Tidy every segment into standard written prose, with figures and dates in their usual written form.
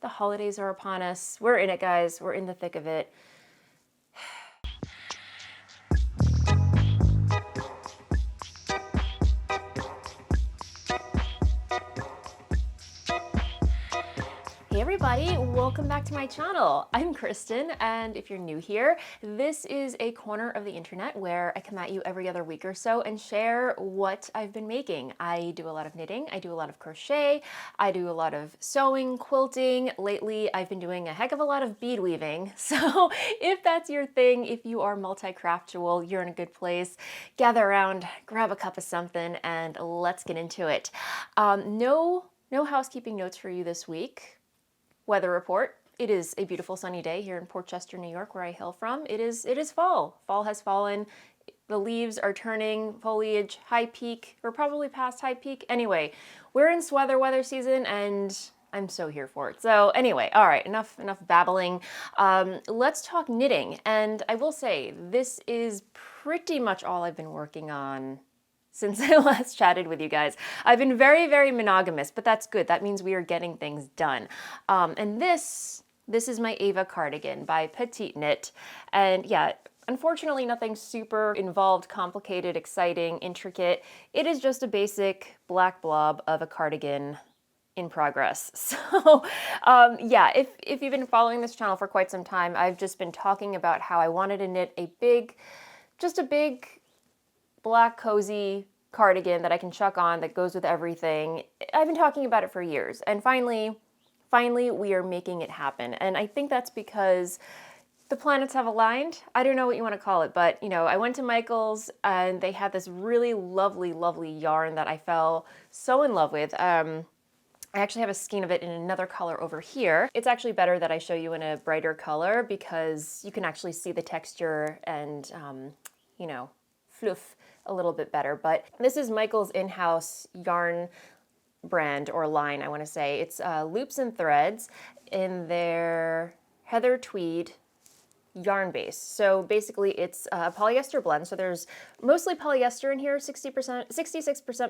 The holidays are upon us. We're in it, guys. We're in the thick of it. Hey everybody, welcome back to my channel. I'm Kristen, and if you're new here, this is a corner of the internet where I come at you every other week or so and share what I've been making. I do a lot of knitting, I do a lot of crochet, I do a lot of sewing, quilting. Lately, I've been doing a heck of a lot of bead weaving. So if that's your thing, if you are multi-craftual, you're in a good place. Gather around, grab a cup of something, and let's get into it. No housekeeping notes for you this week. Weather report. It is a beautiful sunny day here in Port Chester, New York, where I hail from. It is fall. Fall has fallen. The leaves are turning, foliage, high peak. We're probably past high peak. Anyway, we're in weather season and I'm so here for it. So anyway, all right, enough babbling. Let's talk knitting. And I will say, this is pretty much all I've been working on since I last chatted with you guys. I've been very monogamous, but that's good. That means we are getting things done. And this is my Eva Cardigan by Petite Knit. And yeah, unfortunately nothing super involved, complicated, exciting, intricate. It is just a basic black blob of a cardigan in progress. So yeah, if you've been following this channel for quite some time, I've just been talking about how I wanted to knit a big black cozy cardigan that I can chuck on that goes with everything. I've been talking about it for years, and finally we are making it happen. And I think that's because the planets have aligned. I don't know what you want to call it, but you know, I went to Michael's and they had this really lovely yarn that I fell so in love with. I actually have a skein of it in another color over here. It's actually better that I show you in a brighter color because you can actually see the texture and you know, fluff a little bit better. But this is Michael's in-house yarn brand or line, I want to say. It's Loops and Threads in their Heather Tweed yarn base. So basically it's a polyester blend. So there's mostly polyester in here, 66%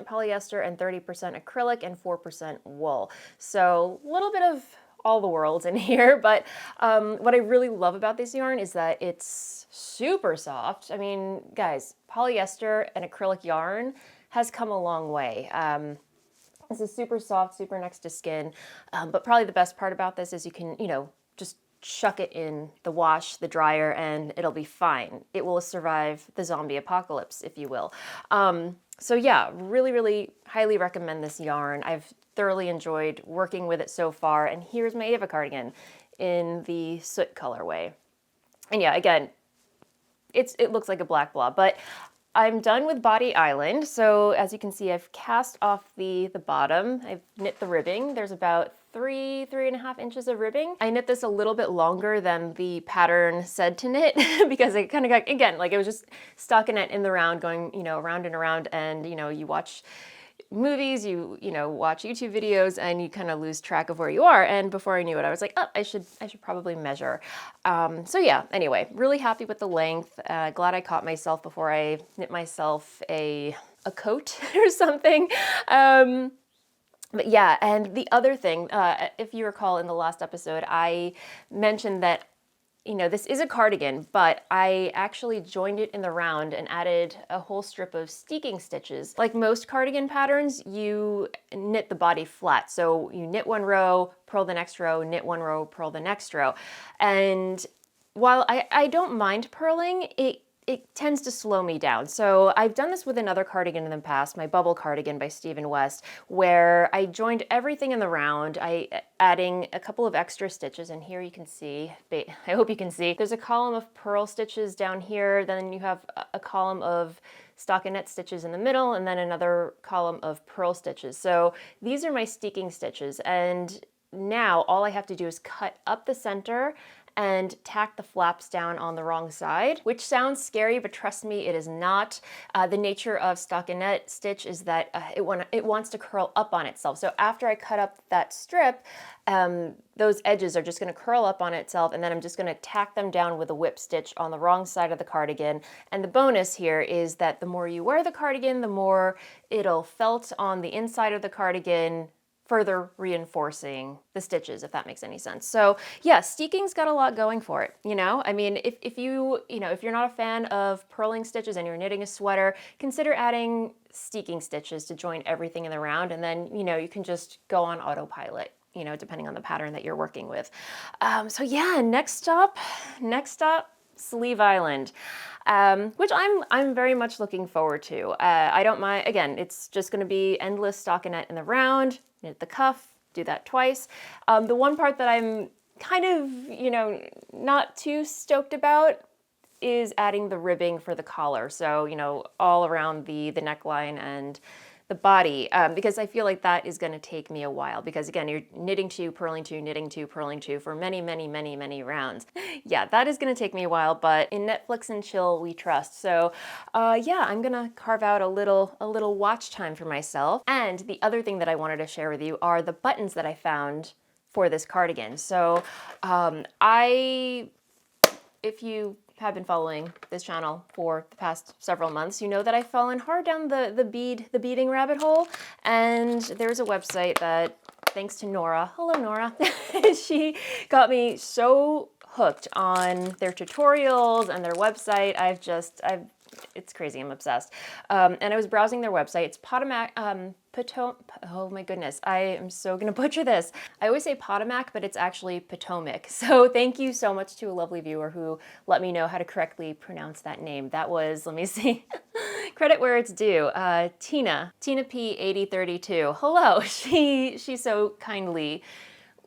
polyester and 30% acrylic and 4% wool. So a little bit of all the worlds in here, but what I really love about this yarn is that it's super soft. I mean, guys, polyester and acrylic yarn has come a long way. This is super soft, super next to skin, but probably the best part about this is you can, you know, just chuck it in the wash, the dryer, and it'll be fine. It will survive the zombie apocalypse, if you will. So yeah, really highly recommend this yarn. I've thoroughly enjoyed working with it so far, and here's my Eva cardigan in the soot colorway. And yeah, again, it looks like a black blob, but I'm done with Body Island. So as you can see, I've cast off the bottom. I've knit the ribbing. There's about 3.5 inches of ribbing. I knit this a little bit longer than the pattern said to knit because I kind of got, again, like it was just stockinette in the round going, you know, around and around, and you know, you watch movies, you know, watch YouTube videos, and you kind of lose track of where you are. And before I knew it, I was like, oh, I should probably measure. So yeah, anyway, really happy with the length. Glad I caught myself before I knit myself a coat or something. But yeah, and the other thing, if you recall in the last episode, I mentioned that, you know, this is a cardigan, but I actually joined it in the round and added a whole strip of steeking stitches. Like most cardigan patterns, you knit the body flat. So you knit one row, purl the next row, knit one row, purl the next row. And while I don't mind purling, it tends to slow me down. So I've done this with another cardigan in the past, my Bubble cardigan by Stephen West, where I joined everything in the round, adding a couple of extra stitches, and here you can see, I hope you can see, there's a column of purl stitches down here, then you have a column of stockinette stitches in the middle, and then another column of purl stitches. So these are my steeking stitches, and now all I have to do is cut up the center and tack the flaps down on the wrong side, which sounds scary, but trust me, it is not. The nature of stockinette stitch is that it wants to curl up on itself. So after I cut up that strip, those edges are just gonna curl up on itself, and then I'm just gonna tack them down with a whip stitch on the wrong side of the cardigan. And the bonus here is that the more you wear the cardigan, the more it'll felt on the inside of the cardigan further reinforcing the stitches, if that makes any sense. So yeah, steeking's got a lot going for it, you know? I mean, if you're not a fan of purling stitches and you're knitting a sweater, consider adding steeking stitches to join everything in the round, and then, you know, you can just go on autopilot, you know, depending on the pattern that you're working with. So yeah, next stop, Sleeve Island, which I'm very much looking forward to. I don't mind, again, it's just gonna be endless stockinette in the round, knit the cuff, do that twice. The one part that I'm kind of, you know, not too stoked about is adding the ribbing for the collar. So, you know, all around the neckline and the body, because I feel like that is going to take me a while, because again, you're knitting two, purling two, knitting two, purling two for many, many, many, many rounds. Yeah, that is going to take me a while, but in Netflix and chill we trust. So yeah, I'm going to carve out a little watch time for myself. And the other thing that I wanted to share with you are the buttons that I found for this cardigan. So if you have been following this channel for the past several months, you know that I've fallen hard down the beading rabbit hole. And there's a website that, thanks to Nora, hello Nora, she got me so hooked on their tutorials and their website. It's crazy, I'm obsessed. And I was browsing their website. It's oh my goodness, I am so gonna butcher this. I always say Potomac, but it's actually Potomac. So thank you so much to a lovely viewer who let me know how to correctly pronounce that name. That was, let me see, credit where it's due. Tina P8032. Hello, she so kindly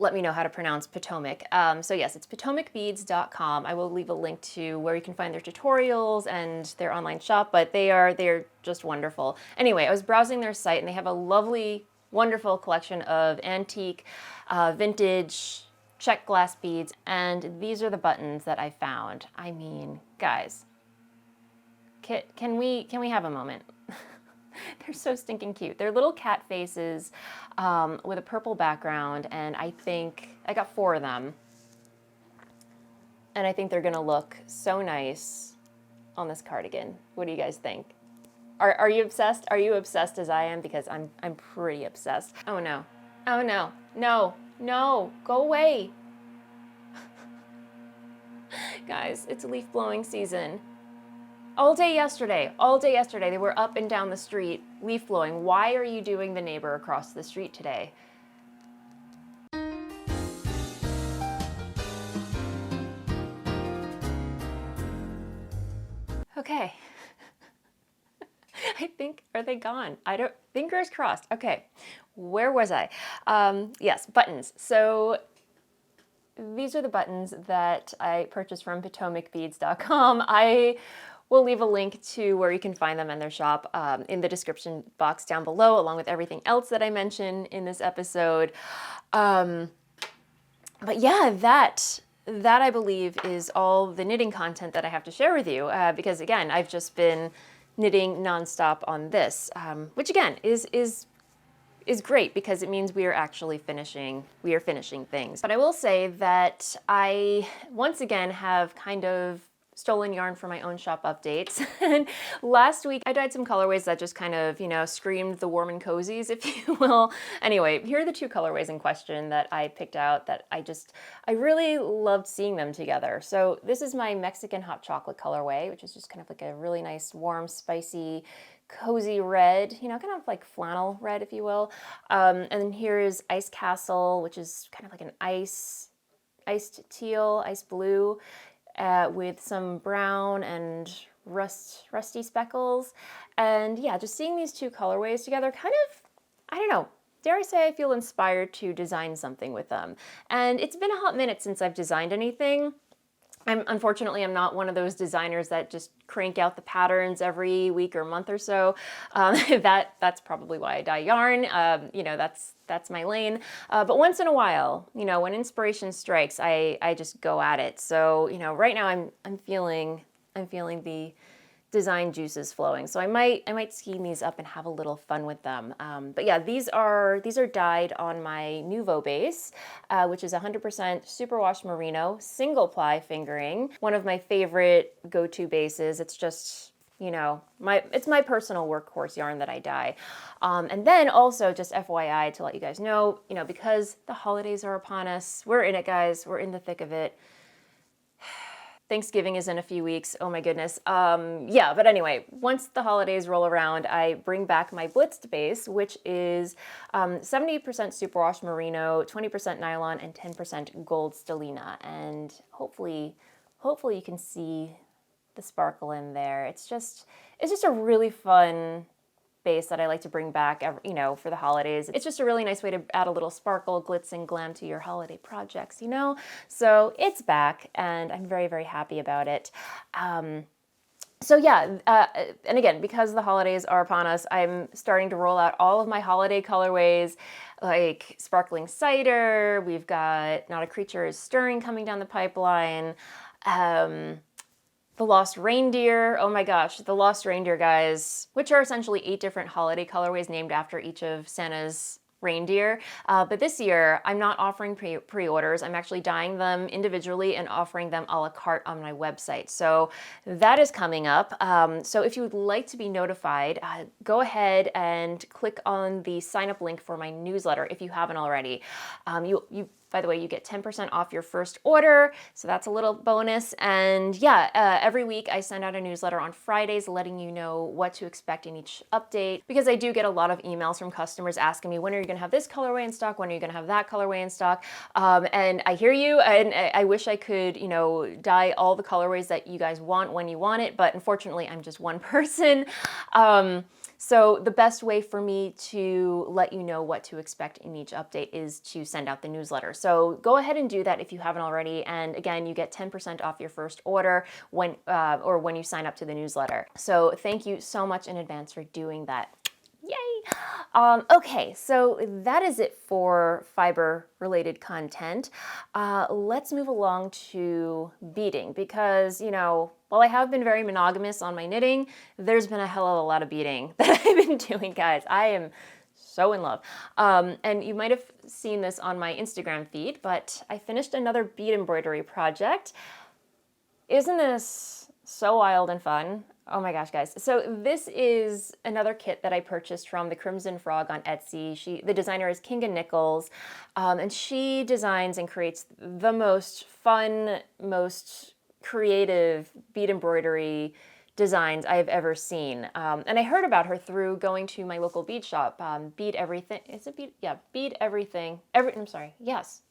let me know how to pronounce Potomac. So yes, it's potomacbeads.com. I will leave a link to where you can find their tutorials and their online shop, but they're just wonderful. Anyway, I was browsing their site and they have a lovely, wonderful collection of antique, vintage, check glass beads, and these are the buttons that I found. I mean, guys, can we have a moment? They're so stinking cute. They're little cat faces with a purple background, and I think I got 4 of them. And I think they're gonna look so nice on this cardigan. What do you guys think? Are you obsessed? Are you obsessed as I am? Because I'm pretty obsessed. Oh no. Oh no. No. No. Go away. Guys, it's leaf blowing season. All day yesterday, they were up and down the street, leaf blowing. Why are you doing the neighbor across the street today? Okay. I think, are they gone? Fingers crossed. Okay, where was I? Yes, buttons. So these are the buttons that I purchased from potomacbeads.com. I will leave a link to where you can find them in their shop in the description box down below, along with everything else that I mentioned in this episode. But yeah, that I believe is all the knitting content that I have to share with you, because again, I've just been knitting nonstop on this, which again is great because it means we are actually finishing things. But I will say that I once again have kind of stolen yarn for my own shop updates. And last week I dyed some colorways that just kind of, you know, screamed the warm and cozies, if you will. Anyway, here are the 2 colorways in question that I picked out that I really loved seeing them together. So this is my Mexican hot chocolate colorway, which is just kind of like a really nice, warm, spicy, cozy red, you know, kind of like flannel red, if you will. And then here is Ice Castle, which is kind of like an iced teal, ice blue, with some brown and rusty speckles. And yeah, just seeing these 2 colorways together kind of, I don't know, dare I say I feel inspired to design something with them. And it's been a hot minute since I've designed anything. Unfortunately, I'm not one of those designers that just crank out the patterns every week or month or so. That's probably why I dye yarn. You know, that's my lane. But once in a while, you know, when inspiration strikes, I just go at it. So, you know, right now I'm feeling the design juices flowing. So I might scheme these up and have a little fun with them. But yeah, these are dyed on my Nuvo base, which is 100% superwash merino, single ply fingering. One of my favorite go-to bases. It's just you know, it's my personal workhorse yarn that I dye. And then also just FYI to let you guys know, you know, because the holidays are upon us, we're in it, guys. We're in the thick of it. Thanksgiving is in a few weeks. Oh my goodness. Yeah, but anyway, once the holidays roll around, I bring back my blitzed base, which is 70% superwash merino, 20% nylon, and 10% gold stellina. And hopefully you can see the sparkle in there. It's just a really fun base that I like to bring back, you know, for the holidays. It's just a really nice way to add a little sparkle, glitz, and glam to your holiday projects, you know? So it's back, and I'm very, very happy about it. So yeah, and again, because the holidays are upon us, I'm starting to roll out all of my holiday colorways, like Sparkling Cider, we've got Not a Creature is Stirring coming down the pipeline, the Lost Reindeer, oh my gosh, the Lost Reindeer, guys, which are essentially 8 different holiday colorways named after each of Santa's reindeer. But this year, I'm not offering pre-orders. I'm actually dyeing them individually and offering them a la carte on my website. So that is coming up. So if you would like to be notified, go ahead and click on the sign up link for my newsletter if you haven't already. By the way, you get 10% off your first order, so that's a little bonus. And yeah, every week I send out a newsletter on Fridays letting you know what to expect in each update, because I do get a lot of emails from customers asking me, when are you gonna have this colorway in stock? When are you gonna have that colorway in stock? And I hear you, and I wish I could, you know, dye all the colorways that you guys want when you want it, but unfortunately I'm just one person. So the best way for me to let you know what to expect in each update is to send out the newsletter. So go ahead and do that if you haven't already. And again, you get 10% off your first order when you sign up to the newsletter. So thank you so much in advance for doing that. Yay! Okay, so that is it for fiber-related content. Let's move along to beading, because, you know, while I have been very monogamous on my knitting, there's been a hell of a lot of beading that I've been doing, guys. I am so in love. And you might have seen this on my Instagram feed, but I finished another bead embroidery project. Isn't this so wild and fun? Oh my gosh, guys. So this is another kit that I purchased from the Crimson Frog on Etsy. The designer is Kinga Nichols, and she designs and creates the most fun, most creative bead embroidery designs I've ever seen. And I heard about her through going to my local bead shop, Bead Everything. Is it Bead? Yeah, Bead Everything. I'm sorry. Yes.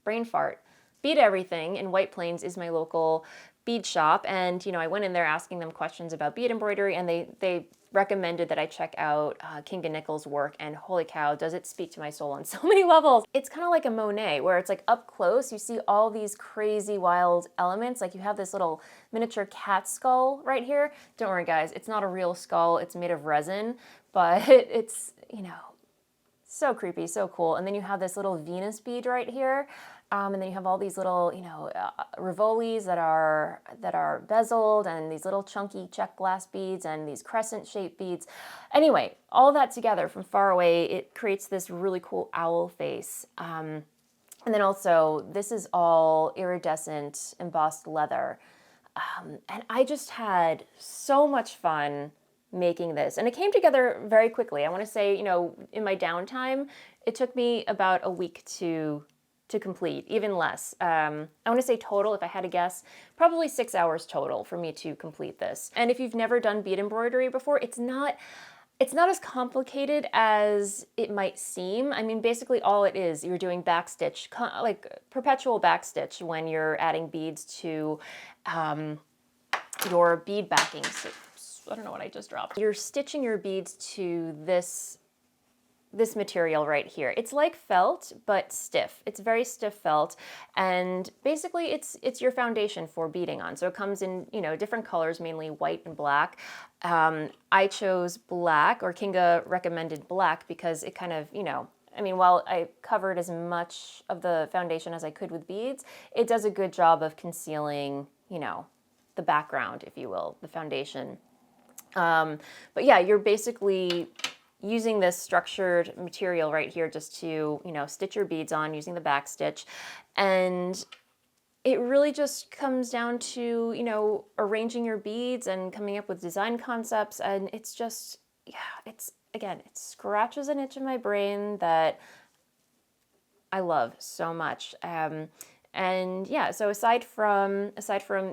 Brain fart. Bead Everything in White Plains is my local bead shop, and you know, I went in there asking them questions about bead embroidery, and they recommended that I check out Kinga Nichols' work, and holy cow, does it speak to my soul on so many levels. It's kind of like a Monet, where it's like up close, you see all these crazy wild elements, like you have this little miniature cat skull right here. Don't worry guys, it's not a real skull, it's made of resin, but it's, you know, so creepy, so cool. And then you have this little Venus bead right here. And then you have all these little, you know, rivolis that are bezeled, and these little chunky check glass beads, and these crescent-shaped beads. Anyway, all of that together from far away, it creates this really cool owl face. And then also, this is all iridescent embossed leather. And I just had so much fun making this, and it came together very quickly. I want to say, you know, in my downtime, it took me about a week to complete, even less. I want to say total, if I had to guess, probably 6 hours total for me to complete this. And if you've never done bead embroidery before, it's not as complicated as it might seem. I mean, basically all it is, you're doing backstitch, like perpetual backstitch when you're adding beads to your bead backing. So, I don't know what I just dropped. You're stitching your beads to this material right here. It's like felt, but stiff. It's very stiff felt, and basically it's your foundation for beading on. So it comes in, you know, different colors, mainly white and black. I chose black, or Kinga recommended black, because it kind of, you know, I mean, while I covered as much of the foundation as I could with beads, it does a good job of concealing, you know, the background, if you will, the foundation. But yeah, you're basically using this structured material right here just to, you know, stitch your beads on using the back stitch. And it really just comes down to, you know, arranging your beads and coming up with design concepts. And it's just, yeah, it's, again, it scratches an itch in my brain that I love so much. And yeah, so aside from,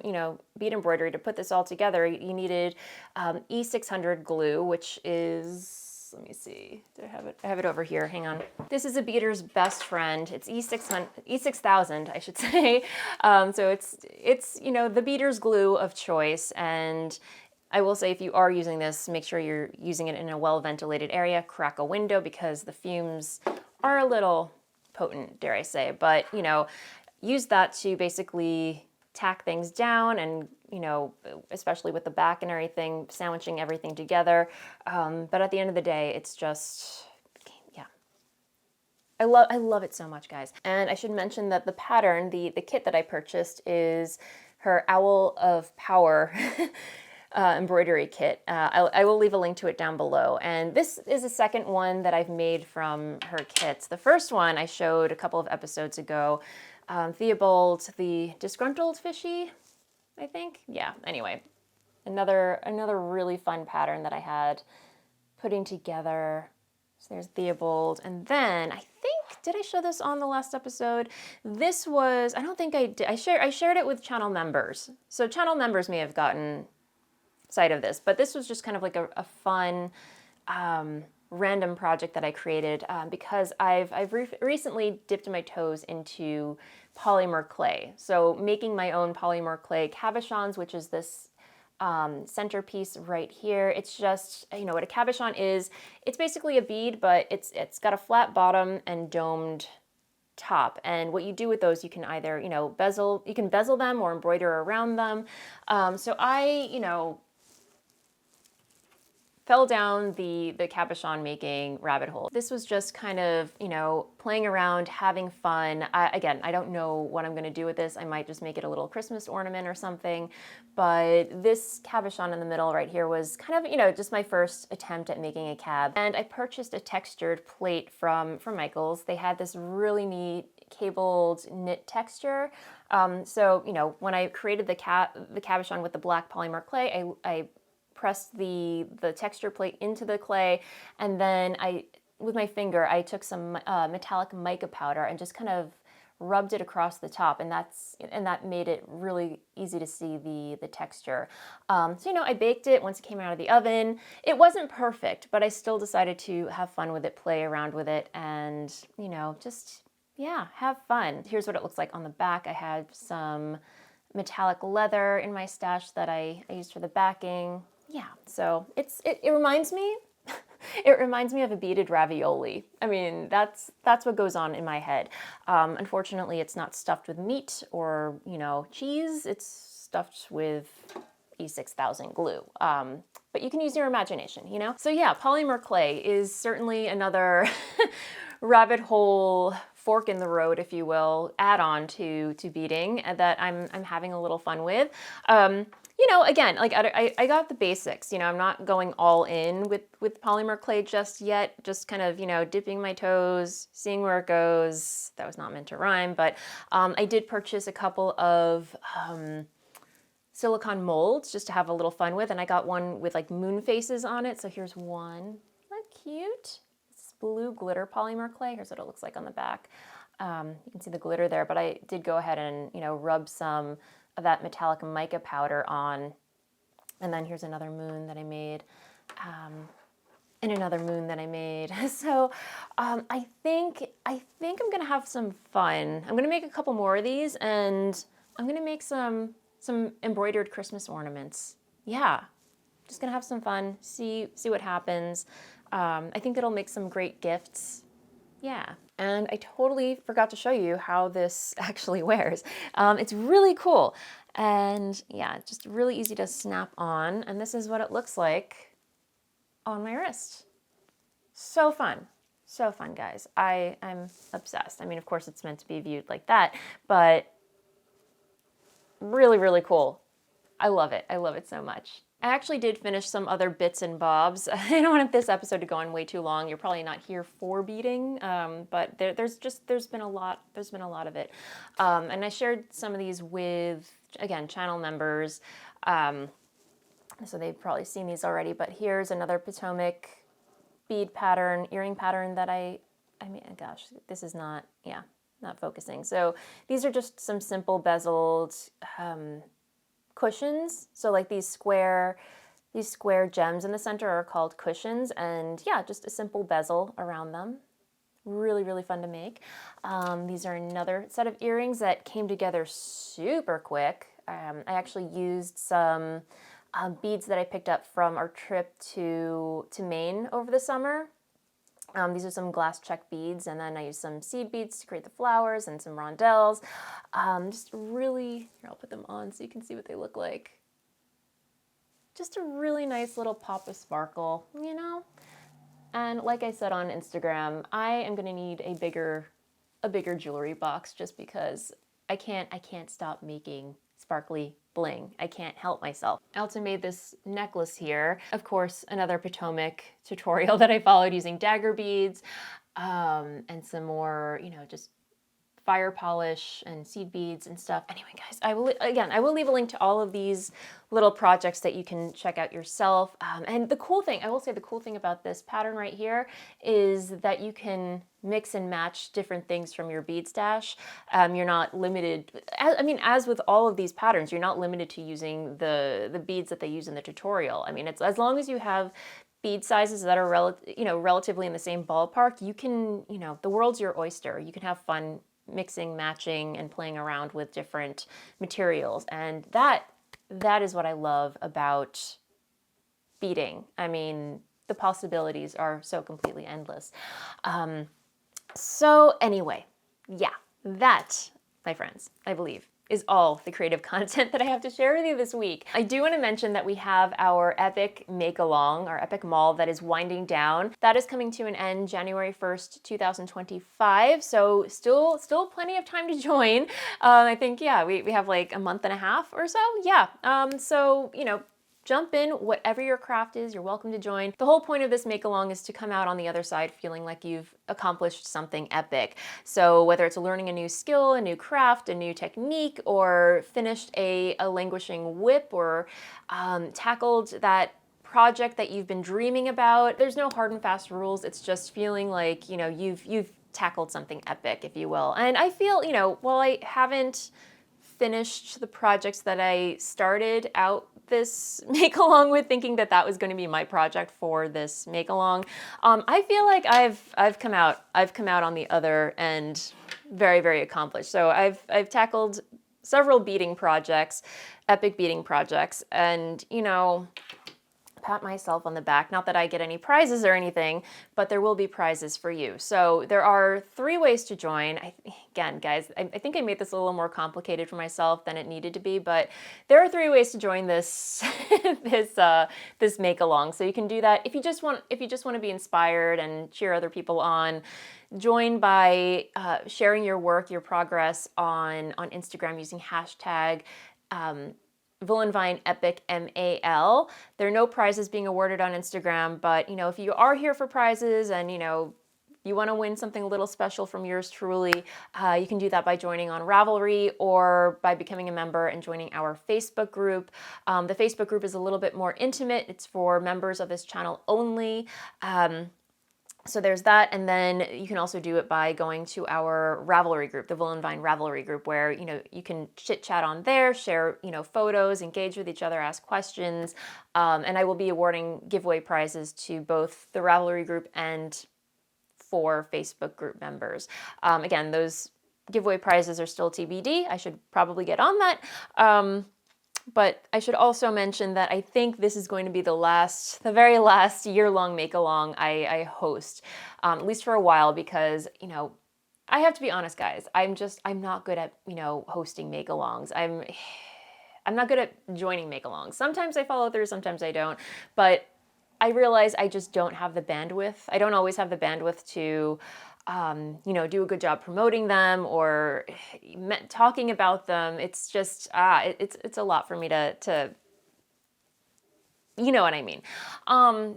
you know, bead embroidery, to put this all together, you needed E600 glue, which is, let me see, do I have it? I have it over here, hang on. This is a beader's best friend. It's E6000, I should say. So it's, you know, the beader's glue of choice. And I will say, if you are using this, make sure you're using it in a well-ventilated area, crack a window, because the fumes are a little potent, dare I say, but, you know, use that to basically tack things down and, you know, especially with the back and everything, sandwiching everything together. But at the end of the day, it's just, yeah. I love it so much, guys. And I should mention that the pattern, the kit that I purchased, is her Owl of Power embroidery kit. I will leave a link to it down below. And this is the second one that I've made from her kits. The first one I showed a couple of episodes ago. Theobald, the disgruntled fishy, I think. Yeah, anyway, another really fun pattern that I had putting together. So there's Theobald. And then I think, did I show this on the last episode? This was, I don't think I did. I shared it with channel members. So channel members may have gotten sight of this, but this was just kind of like a fun, random project that I created because I've recently dipped my toes into polymer clay. So making my own polymer clay cabochons, which is this centerpiece right here. It's just, you know what a cabochon is. It's basically a bead, but it's got a flat bottom and domed top. And what you do with those, you can either, you know, bezel them or embroider around them. So I, you know, fell down the cabochon making rabbit hole. This was just kind of, you know, playing around, having fun. Again, I don't know what I'm gonna do with this. I might just make it a little Christmas ornament or something. But this cabochon in the middle right here was kind of, you know, just my first attempt at making a cab. And I purchased a textured plate from Michael's. They had this really neat cabled knit texture. So, you know, when I created the cabochon with the black polymer clay, I pressed the texture plate into the clay, and then with my finger, I took some metallic mica powder and just kind of rubbed it across the top, and that made it really easy to see the texture. So, you know, I baked it once it came out of the oven. It wasn't perfect, but I still decided to have fun with it, play around with it, and, you know, just, yeah, have fun. Here's what it looks like on the back. I had some metallic leather in my stash that I used for the backing. Yeah, so it reminds me, it reminds me of a beaded ravioli. I mean, that's what goes on in my head. Unfortunately, it's not stuffed with meat or, you know, cheese. It's stuffed with E6000 glue. But you can use your imagination, you know? So yeah, polymer clay is certainly another rabbit hole, fork in the road, if you will, add-on to beading that I'm having a little fun with. You know, again, like I got the basics, you know, I'm not going all in with polymer clay just yet, just kind of, you know, dipping my toes, seeing where it goes. That was not meant to rhyme, but I did purchase a couple of silicone molds just to have a little fun with, and I got one with like moon faces on it. So here's one. Isn't that cute? It's blue glitter polymer clay. Here's what it looks like on the back. You can see the glitter there, but I did go ahead and, you know, rub some of that metallic mica powder on. And then here's another moon that I made, and another moon that I made. So I think I'm gonna have some fun. I'm gonna make a couple more of these, and I'm gonna make some embroidered Christmas ornaments. Yeah, just gonna have some fun, see what happens. I think it'll make some great gifts. Yeah, and I totally forgot to show you how this actually wears. It's really cool, and yeah, just really easy to snap on, and this is what it looks like on my wrist. So fun, guys. I'm obsessed. I mean, of course, it's meant to be viewed like that, but really, really cool. I love it. I love it so much. I actually did finish some other bits and bobs. I don't want this episode to go on way too long. You're probably not here for beading, but there's been a lot of it, and I shared some of these with, again, channel members, so they've probably seen these already. But here's another Potomac bead pattern, earring pattern that I mean, gosh, this is not, yeah, not focusing. So these are just some simple bezeled cushions. So like these square gems in the center are called cushions, and yeah, just a simple bezel around them. Really, really fun to make. These are another set of earrings that came together super quick. I actually used some beads that I picked up from our trip to Maine over the summer. These are some glass check beads, and then I used some seed beads to create the flowers and some rondelles. Just really, here, I'll put them on so you can see what they look like. Just a really nice little pop of sparkle, you know? And like I said on Instagram, I am gonna need a bigger jewelry box, just because I can't stop making sparkly bling. I can't help myself. I also made this necklace here. Of course, another Potomac tutorial that I followed using dagger beads, and some more, you know, just fire polish and seed beads and stuff. Anyway, guys, I will leave a link to all of these little projects that you can check out yourself. And the cool thing, I will say, the cool thing about this pattern right here is that you can mix and match different things from your bead stash. You're not limited. I mean, as with all of these patterns, you're not limited to using the beads that they use in the tutorial. I mean, it's as long as you have bead sizes that are relatively in the same ballpark, you can, you know, the world's your oyster. You can have fun mixing, matching, and playing around with different materials. And that is what I love about beading. I mean, the possibilities are so completely endless. So anyway, yeah, that, my friends, I believe, is all the creative content that I have to share with you this week. I do want to mention that we have our epic Makealong, our epic mall that is winding down. That is coming to an end January 1st, 2025. So still plenty of time to join. I think, yeah, we have like a month and a half or so. Yeah. So, you know, jump in, whatever your craft is, you're welcome to join. The whole point of this Makealong is to come out on the other side feeling like you've accomplished something epic. So whether it's learning a new skill, a new craft, a new technique, or finished a languishing whip, or tackled that project that you've been dreaming about, there's no hard and fast rules. It's just feeling like, you know, you've tackled something epic, if you will. And I feel, you know, while I haven't finished the projects that I started out this Makealong with, thinking that that was going to be my project for this Makealong, I feel like I've come out on the other end very, very accomplished. So I've tackled several beading projects, epic beading projects, and, you know, pat myself on the back. Not that I get any prizes or anything, but there will be prizes for you. So there are 3 ways to join. Again, guys, I think I made this a little more complicated for myself than it needed to be, but there are 3 ways to join this this Makealong. So you can do that if you just want to be inspired and cheer other people on. Join by sharing your work, your progress on Instagram using hashtag Voolenvine Epic MAL. There are no prizes being awarded on Instagram, but, you know, if you are here for prizes and, you know, you want to win something a little special from yours truly, you can do that by joining on Ravelry or by becoming a member and joining our Facebook group. The Facebook group is a little bit more intimate. It's for members of this channel only. So there's that, and then you can also do it by going to our Ravelry group, the Voolenvine Ravelry group, where, you know, you can chit chat on there, share, you know, photos, engage with each other, ask questions, and I will be awarding giveaway prizes to both the Ravelry group and for Facebook group members. Again, those giveaway prizes are still TBD. I should probably get on that. But I should also mention that I think this is going to be the very last year-long Makealong I host, at least for a while, because, you know, I have to be honest, guys. I'm not good at, you know, hosting Makealongs. I'm not good at joining Makealongs. Sometimes I follow through, sometimes I don't. But I realize I just don't have the bandwidth. I don't always have the bandwidth to you know, do a good job promoting them or talking about them. It's just, it's a lot for me to you know what I mean.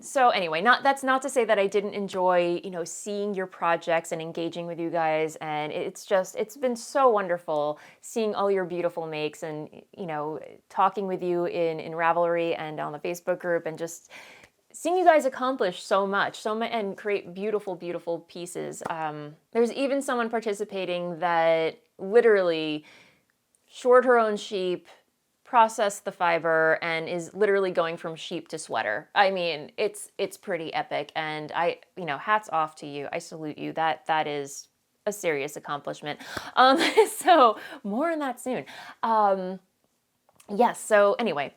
So anyway, that's not to say that I didn't enjoy, you know, seeing your projects and engaging with you guys. And it's been so wonderful seeing all your beautiful makes and, you know, talking with you in Ravelry and on the Facebook group, and just seeing you guys accomplish so much, and create beautiful, beautiful pieces. There's even someone participating that literally shored her own sheep, processed the fiber, and is literally going from sheep to sweater. I mean, it's pretty epic, and you know, hats off to you. I salute you. That is a serious accomplishment. So more on that soon. Yes, so anyway,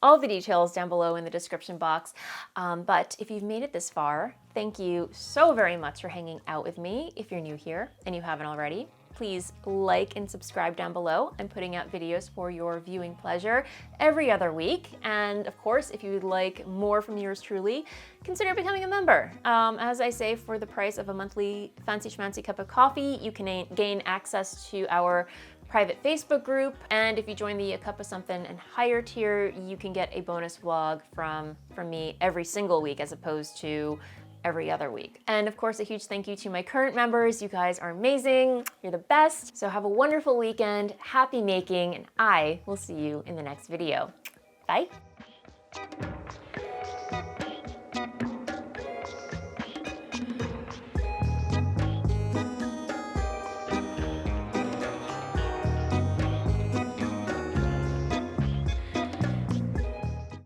all the details down below in the description box. But if you've made it this far, thank you so very much for hanging out with me. If you're new here and you haven't already, please like and subscribe down below. I'm putting out videos for your viewing pleasure every other week. And of course, if you would like more from yours truly, consider becoming a member. As I say, for the price of a monthly fancy schmancy cup of coffee, you can gain access to our private Facebook group, and if you join the A Cup of Something and higher tier, you can get a bonus vlog from me every single week as opposed to every other week. And of course, a huge thank you to my current members. You guys are amazing. You're the best. So have a wonderful weekend, happy making, and I will see you in the next video. Bye.